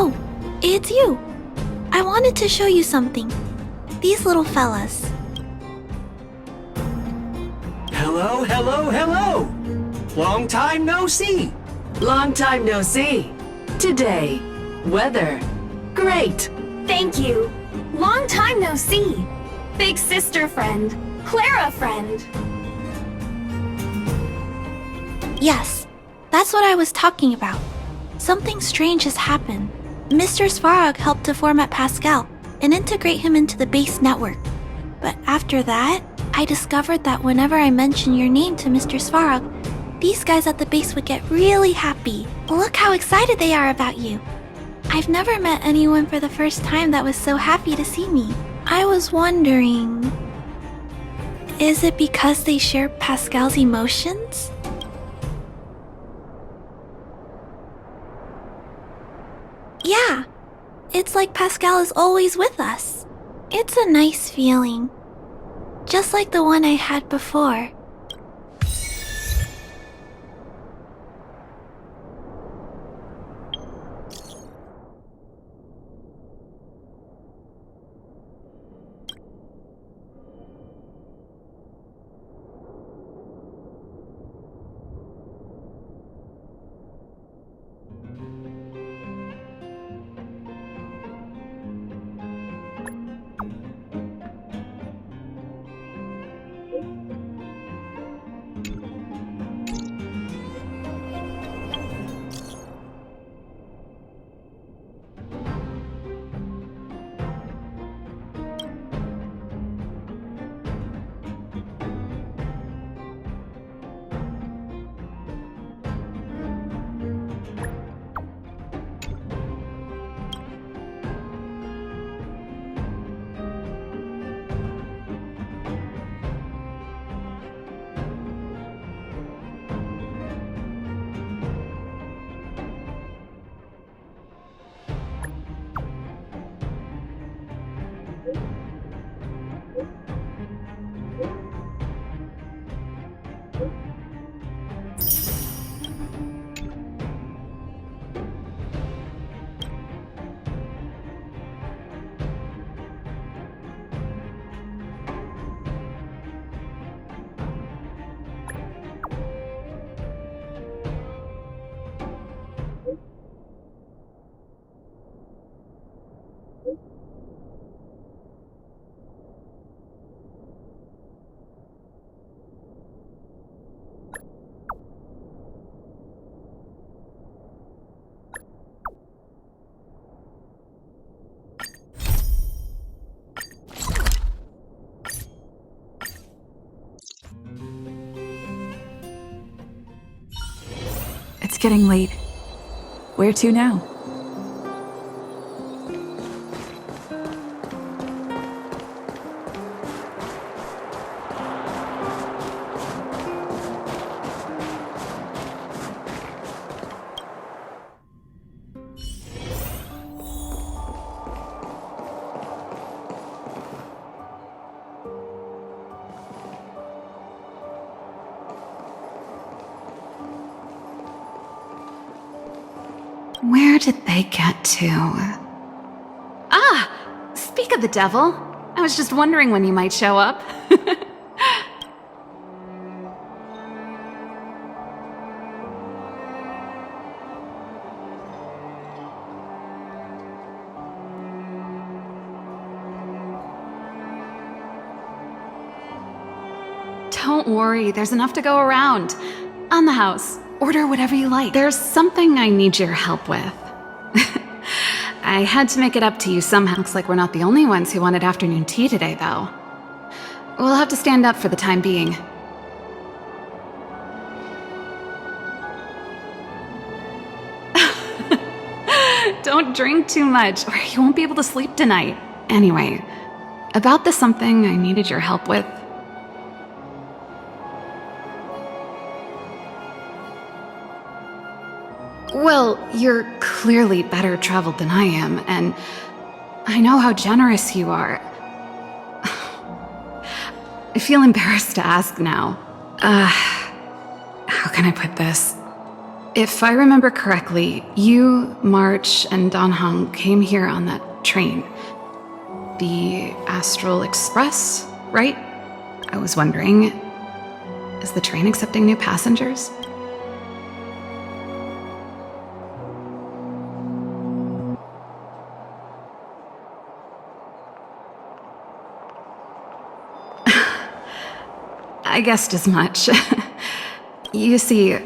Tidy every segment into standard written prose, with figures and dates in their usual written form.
Oh, it's you! I wanted to show you something. These little fellas. Hello, hello, hello! Long time no see! Long time no see. Today, weather. Great. Thank you. Long time no see. Big sister friend. Clara friend. Yes, that's what I was talking about. Something strange has happened. Mr. Svarog helped to format Pascal and integrate him into the base network. But after that, I discovered that whenever I mention your name to Mr. Svarog, these guys at the base would get really happy. Look how excited they are about you. I've never met anyone for the first time that was so happy to see me. I was wondering, is it because they share Pascal's emotions? Yeah, it's like Pascal is always with us. It's a nice feeling, just like the one I had before. getting late. Where to now? Where did they get to? Ah! Speak of the devil. I was just wondering when you might show up. Don't worry, there's enough to go around. On the house. Order whatever you like. There's something I need your help with. I had to make it up to you somehow. Looks like we're not the only ones who wanted afternoon tea today, though. We'll have to stand up for the time being. Don't drink too much, or you won't be able to sleep tonight. Anyway, about the something I needed your help with. Well, you're clearly better traveled than I am, and I know how generous you are. I feel embarrassed to ask now. How can I put this? If I remember correctly, you, March, and Don Hong came here on that train. The Astral Express, right? I was wondering, is the train accepting new passengers? I guessed as much. You see,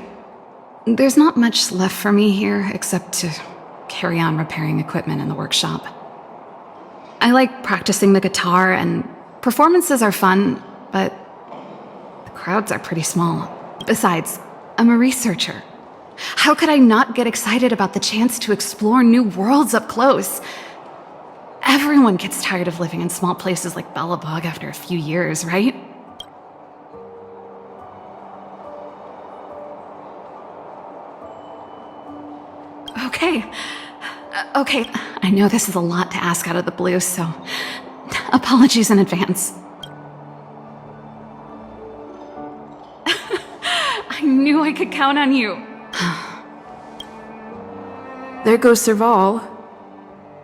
there's not much left for me here except to carry on repairing equipment in the workshop. I like practicing the guitar, and performances are fun, but the crowds are pretty small. Besides, I'm a researcher. How could I not get excited about the chance to explore new worlds up close? Everyone gets tired of living in small places like Belobog after a few years, right? Okay, I know this is a lot to ask out of the blue, so apologies in advance. I knew I could count on you. There goes Serval.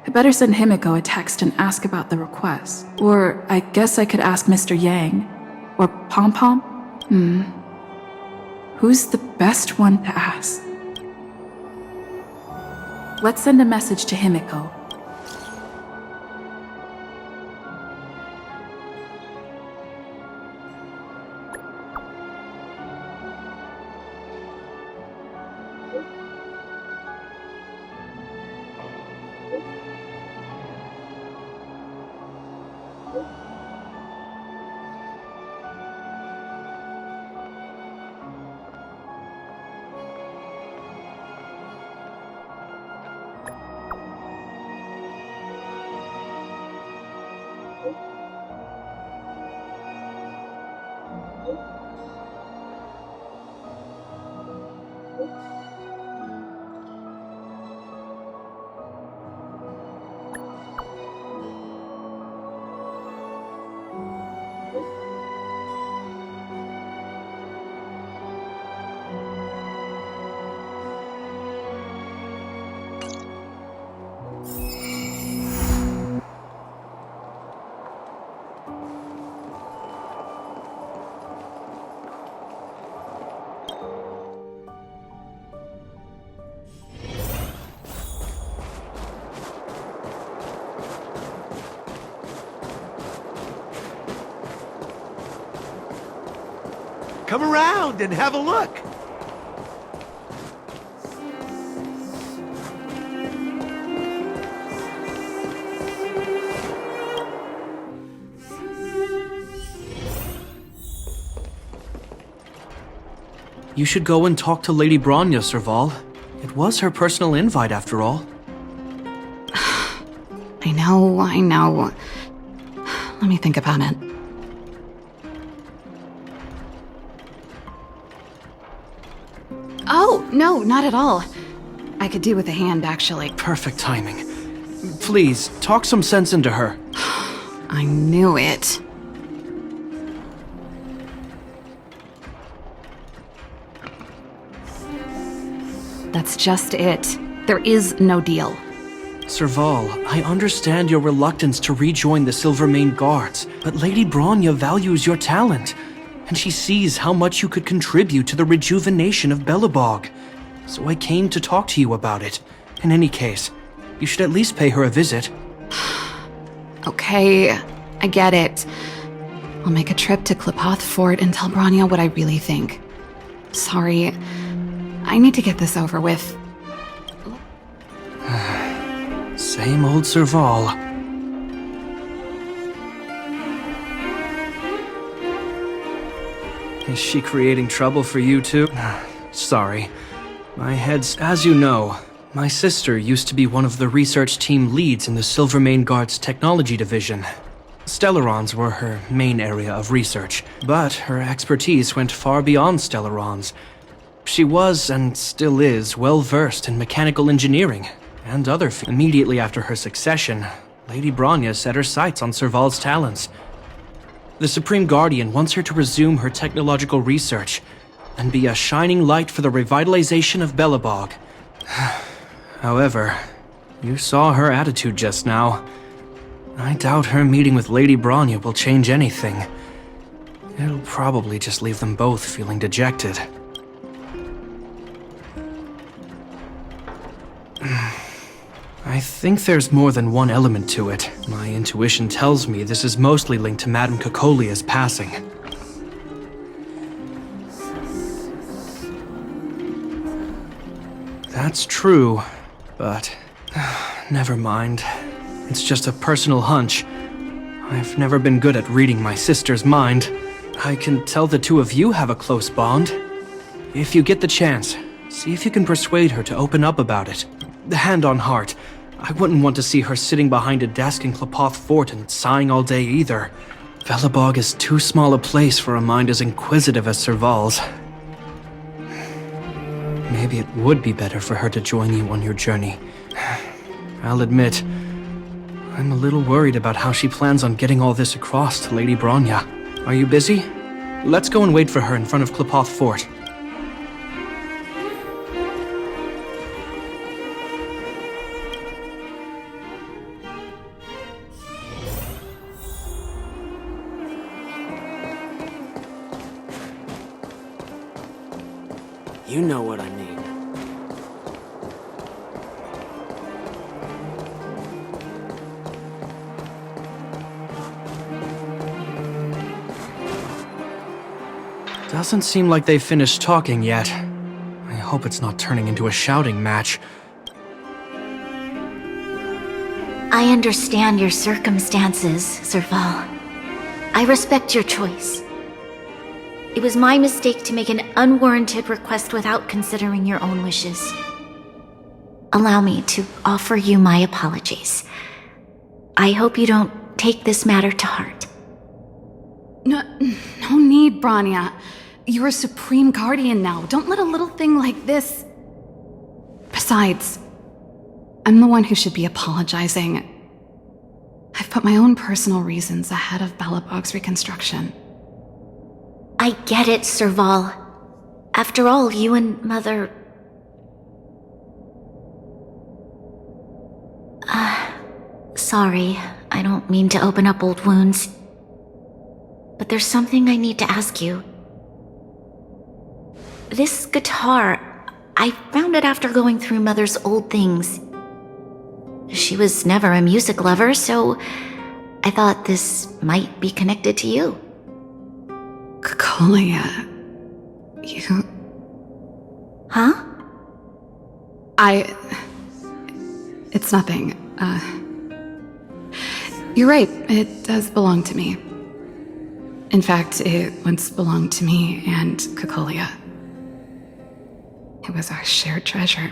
I better send Himiko a text and ask about the request. Or I guess I could ask Mr. Yang. Or Pom Pom? Who's the best one to ask? Let's send a message to Himiko. Come around and have a look. You should go and talk to Lady Bronya, Serval. It was her personal invite, after all. I know. Let me think about it. Oh, no, not at all. I could do with a hand, actually. Perfect timing. Please, talk some sense into her. I knew it. That's just it. There is no deal. Serval, I understand your reluctance to rejoin the Silvermane Guards, but Lady Bronya values your talent, and she sees how much you could contribute to the rejuvenation of Belobog. So I came to talk to you about it. In any case, you should at least pay her a visit. Okay, I get it. I'll make a trip to Klipoth Fort and tell Bronya what I really think. Sorry, I need to get this over with. Same old Serval. Is she creating trouble for you too? Sorry. My head's... As you know, my sister used to be one of the research team leads in the Silvermane Guard's technology division. Stellarons were her main area of research, but her expertise went far beyond Stellarons. She was, and still is, well versed in mechanical engineering and other fields. Immediately after her succession, Lady Bronya set her sights on Serval's talents. The Supreme Guardian wants her to resume her technological research and be a shining light for the revitalization of Belobog. However, you saw her attitude just now. I doubt her meeting with Lady Bronya will change anything. It'll probably just leave them both feeling dejected. I think there's more than one element to it. My intuition tells me this is mostly linked to Madame Cocolia's passing. That's true, but never mind. It's just a personal hunch. I've never been good at reading my sister's mind. I can tell the two of you have a close bond. If you get the chance, see if you can persuade her to open up about it. Hand on heart, I wouldn't want to see her sitting behind a desk in Klipoth Fort and sighing all day either. Belobog is too small a place for a mind as inquisitive as Serval's. Maybe it would be better for her to join you on your journey. I'll admit, I'm a little worried about how she plans on getting all this across to Lady Bronya. Are you busy? Let's go and wait for her in front of Klipoth Fort. You know what I mean. Doesn't seem like they've finished talking yet. I hope it's not turning into a shouting match. I understand your circumstances, Serval. I respect your choice. It was my mistake to make an unwarranted request without considering your own wishes. Allow me to offer you my apologies. I hope you don't take this matter to heart. No need, Bronya. You're a Supreme Guardian now. Don't let a little thing like this... Besides, I'm the one who should be apologizing. I've put my own personal reasons ahead of Belobog's reconstruction. I get it, Serval. After all, you and Mother... Sorry, I don't mean to open up old wounds. But there's something I need to ask you. This guitar, I found it after going through Mother's old things. She was never a music lover, so I thought this might be connected to you. Cocolia, you... Huh? It's nothing. You're right, it does belong to me. In fact, it once belonged to me and Cocolia. It was our shared treasure.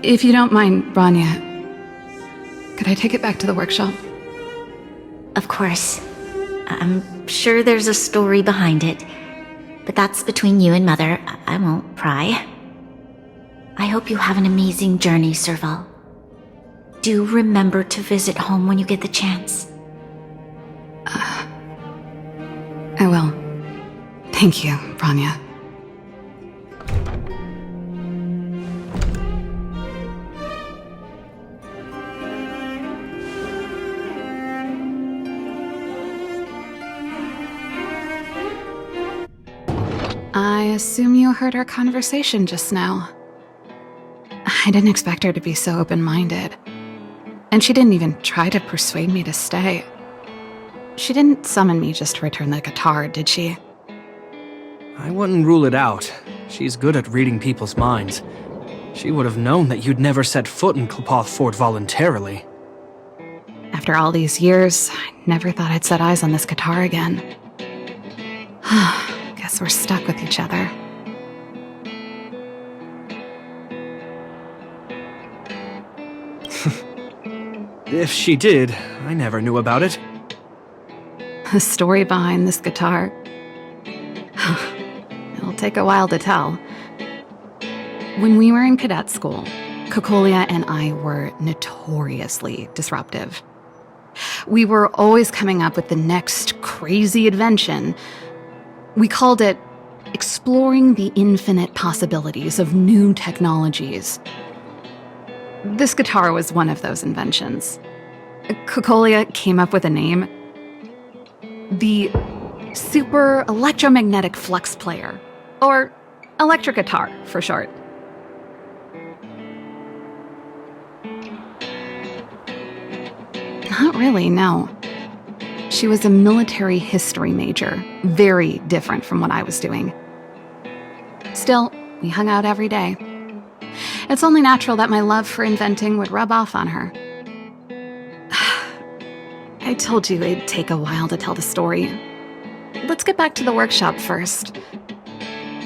If you don't mind, Rania, could I take it back to the workshop? Of course. I'm sure there's a story behind it, but that's between you and Mother. I won't pry. I hope you have an amazing journey, Serval. Do remember to visit home when you get the chance. I will. Thank you, Rania. I assume you heard our conversation just now. I didn't expect her to be so open-minded. And she didn't even try to persuade me to stay. She didn't summon me just to return the guitar, did she? I wouldn't rule it out. She's good at reading people's minds. She would have known that you'd never set foot in Clopoth Fort voluntarily. After all these years, I never thought I'd set eyes on this guitar again. Guess we're stuck with each other. If she did, I never knew about it. The story behind this guitar. It'll take a while to tell. When we were in cadet school, Cocolia and I were notoriously disruptive. We were always coming up with the next crazy invention. We called it exploring the infinite possibilities of new technologies. This guitar was one of those inventions. Cocolia came up with a name. The Super Electromagnetic Flux Player, or electric guitar for short. Not really, no. She was a military history major, very different from what I was doing. Still, we hung out every day. It's only natural that my love for inventing would rub off on her. I told you it'd take a while to tell the story. Let's get back to the workshop first.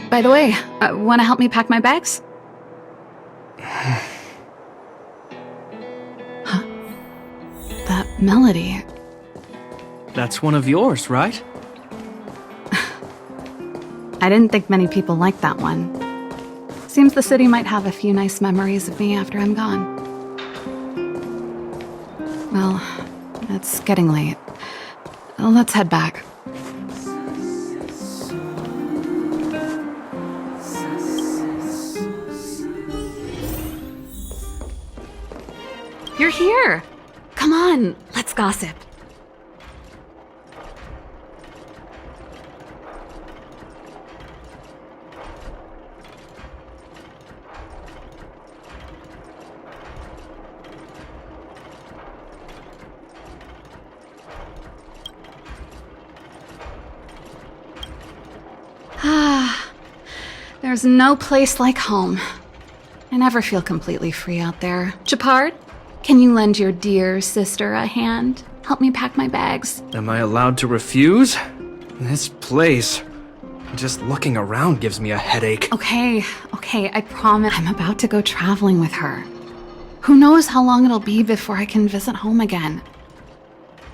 By the way, want to help me pack my bags? Huh? That melody. That's one of yours, right? I didn't think many people liked that one. Seems the city might have a few nice memories of me after I'm gone. Well, it's getting late. Let's head back. You're here! Come on, let's gossip. There's no place like home. I never feel completely free out there. Chapard, can you lend your dear sister a hand? Help me pack my bags. Am I allowed to refuse? This place... just looking around gives me a headache. Okay, I promise. I'm about to go traveling with her. Who knows how long it'll be before I can visit home again.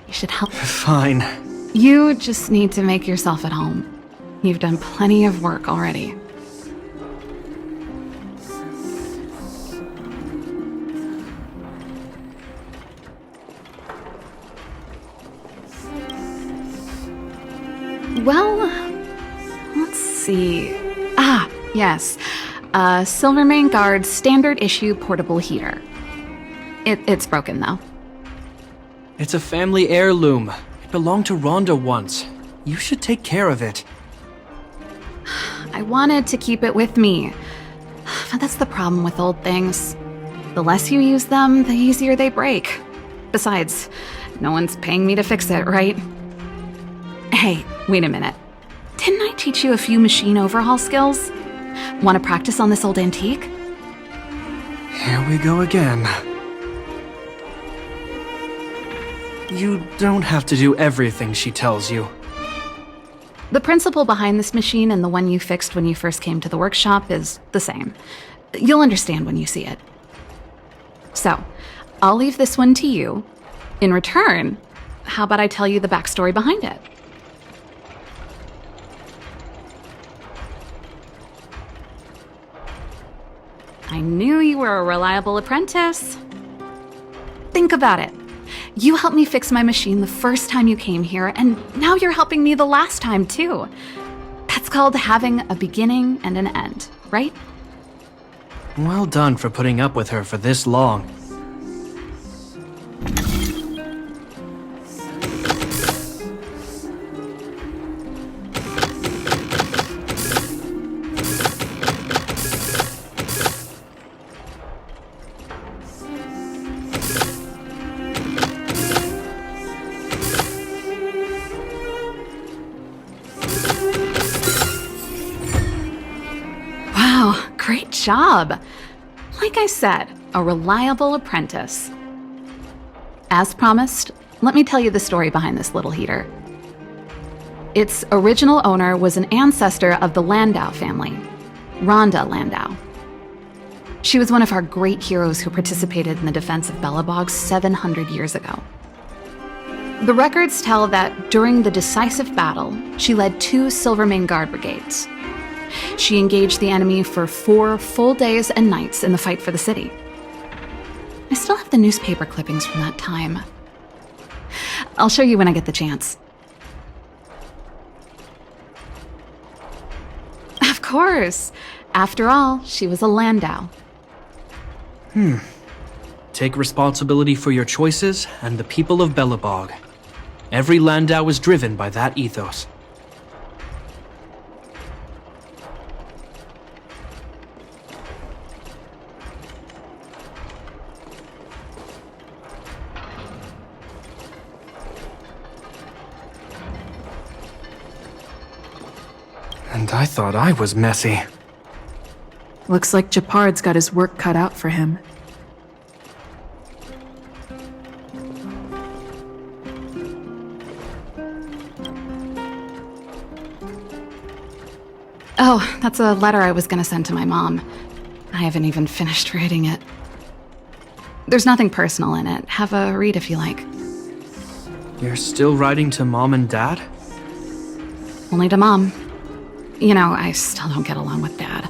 You should help. Fine. You just need to make yourself at home. You've done plenty of work already. Well, let's see. Yes. Silvermane Guard's standard issue portable heater. It's broken, though. It's a family heirloom. It belonged to Rhonda once. You should take care of it. I wanted to keep it with me. But that's the problem with old things. The less you use them, the easier they break. Besides, no one's paying me to fix it, right? Hey, wait a minute. Didn't I teach you a few machine overhaul skills? Want to practice on this old antique? Here we go again. You don't have to do everything she tells you. The principle behind this machine and the one you fixed when you first came to the workshop is the same. You'll understand when you see it. So, I'll leave this one to you. In return, how about I tell you the backstory behind it? I knew you were a reliable apprentice. Think about it. You helped me fix my machine the first time you came here, and now you're helping me the last time, too. That's called having a beginning and an end, right? Well done for putting up with her for this long. Wow, great job. Like I said, a reliable apprentice. As promised, let me tell you the story behind this little heater. Its original owner was an ancestor of the Landau family, Rhonda Landau. She was one of our great heroes who participated in the defense of Belobog 700 years ago. The records tell that during the decisive battle, she led 2 Silvermane Guard brigades. She engaged the enemy for 4 full days and nights in the fight for the city. I still have the newspaper clippings from that time. I'll show you when I get the chance. Of course. After all, she was a Landau. Take responsibility for your choices and the people of Belobog. Every Landau is driven by that ethos. And I thought I was messy. Looks like Japard's got his work cut out for him. Oh, that's a letter I was gonna send to my mom. I haven't even finished writing it. There's nothing personal in it. Have a read if you like. You're still writing to Mom and Dad? Only to Mom. You know, I still don't get along with Dad.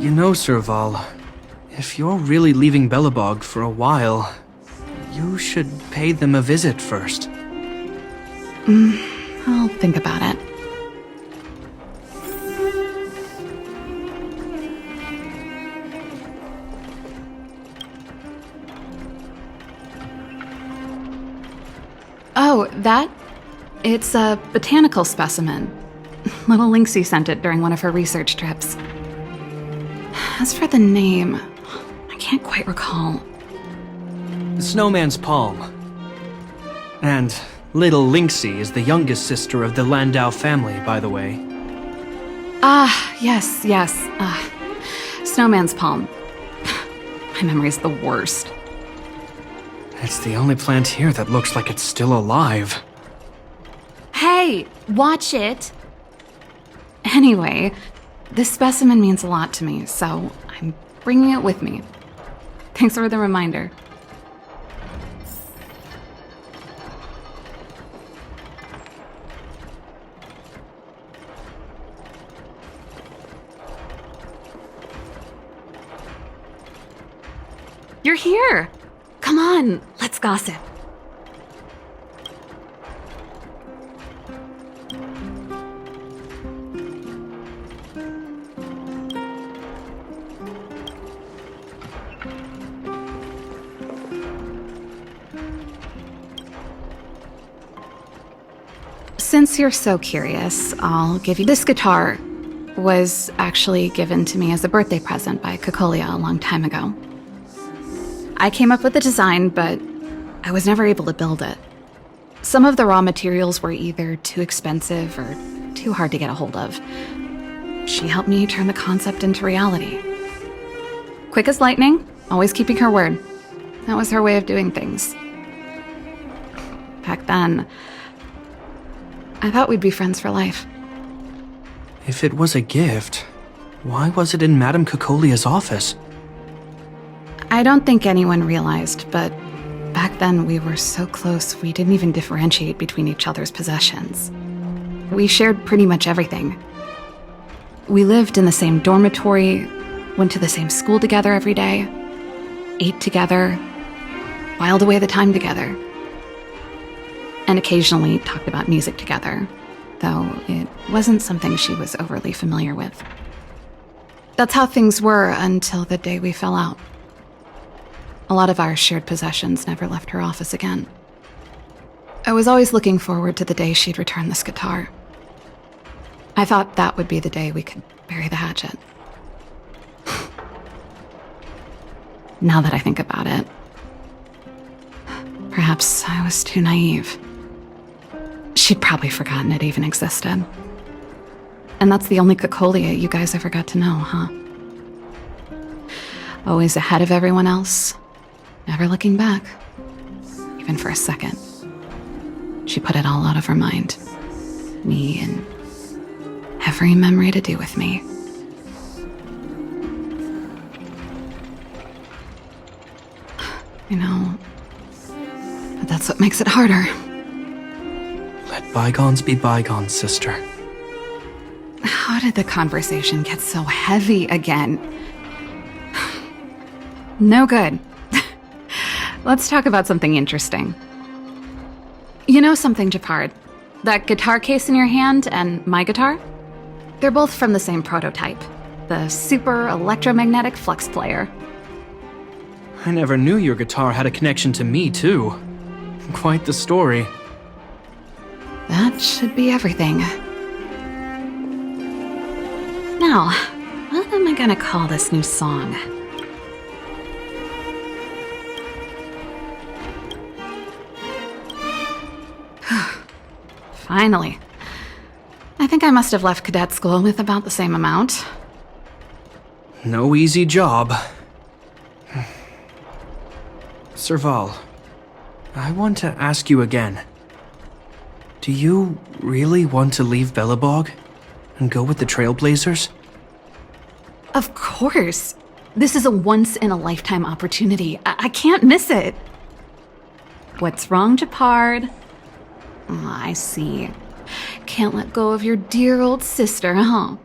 You know, Serval, if you're really leaving Belobog for a while, you should pay them a visit first. I'll think about it. Oh, that? It's a botanical specimen. Little Lynxie sent it during one of her research trips. As for the name, I can't quite recall. Snowman's Palm. And little Lynxie is the youngest sister of the Landau family, by the way. Ah, yes. Snowman's Palm. My memory's the worst. It's the only plant here that looks like it's still alive. Hey, watch it! Anyway, this specimen means a lot to me, so I'm bringing it with me. Thanks for the reminder. You're here! Come on, let's gossip. Since you're so curious, I'll give you this guitar. Was actually given to me as a birthday present by Cocolia a long time ago. I came up with the design, but I was never able to build it. Some of the raw materials were either too expensive or too hard to get a hold of. She helped me turn the concept into reality. Quick as lightning, always keeping her word. That was her way of doing things. Back then, I thought we'd be friends for life. If it was a gift, why was it in Madame Cocolia's office? I don't think anyone realized, but back then we were so close we didn't even differentiate between each other's possessions. We shared pretty much everything. We lived in the same dormitory, went to the same school together every day, ate together, whiled away the time together, and occasionally talked about music together, though it wasn't something she was overly familiar with. That's how things were until the day we fell out. A lot of our shared possessions never left her office again. I was always looking forward to the day she'd return this guitar. I thought that would be the day we could bury the hatchet. Now that I think about it, perhaps I was too naive. She'd probably forgotten it even existed. And that's the only Cocolia you guys ever got to know, huh? Always ahead of everyone else, never looking back, even for a second. She put it all out of her mind. Me and every memory to do with me. You know, but that's what makes it harder. Let bygones be bygones, sister. How did the conversation get so heavy again? No good. Let's talk about something interesting. You know something, Japard? That guitar case in your hand and my guitar? They're both from the same prototype. The Super Electromagnetic Flux Player. I never knew your guitar had a connection to me, too. Quite the story. That should be everything. Now, what am I gonna call this new song? Finally. I think I must have left cadet school with about the same amount. No easy job. Serval, I want to ask you again. Do you really want to leave Belobog and go with the Trailblazers? Of course. This is a once-in-a-lifetime opportunity. I can't miss it. What's wrong, Japard? Oh, I see. Can't let go of your dear old sister, huh?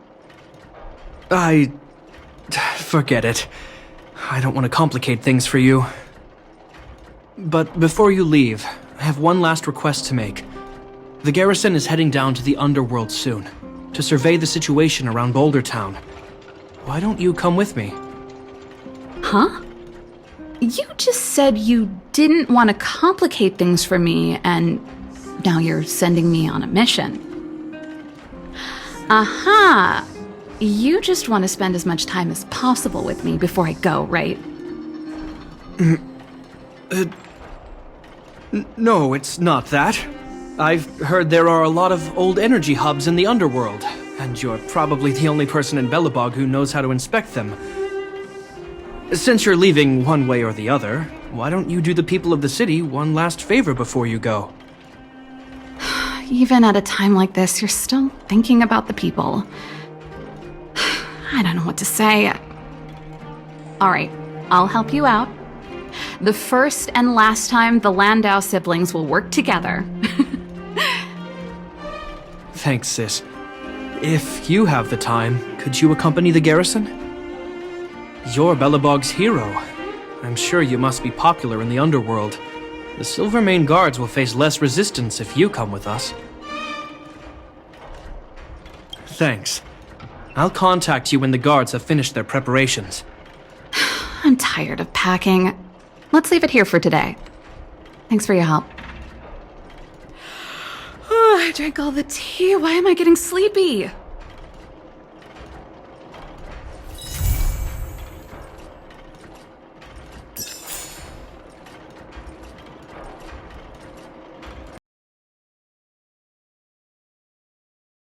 Forget it. I don't want to complicate things for you. But before you leave, I have one last request to make. The garrison is heading down to the underworld soon, to survey the situation around Boulder Town. Why don't you come with me? Huh? You just said you didn't want to complicate things for me, and now you're sending me on a mission. Aha! You just want to spend as much time as possible with me before I go, right? No, it's not that. I've heard there are a lot of old energy hubs in the underworld, and you're probably the only person in Belobog who knows how to inspect them. Since you're leaving one way or the other, why don't you do the people of the city one last favor before you go? Even at a time like this, you're still thinking about the people. I don't know what to say. All right, I'll help you out. The first and last time the Landau siblings will work together. Thanks, sis. If you have the time, could you accompany the garrison? You're Belobog's hero. I'm sure you must be popular in the underworld. The Silvermane Guards will face less resistance if you come with us. Thanks. I'll contact you when the guards have finished their preparations. I'm tired of packing. Let's leave it here for today. Thanks for your help. Oh, I drank all the tea. Why am I getting sleepy?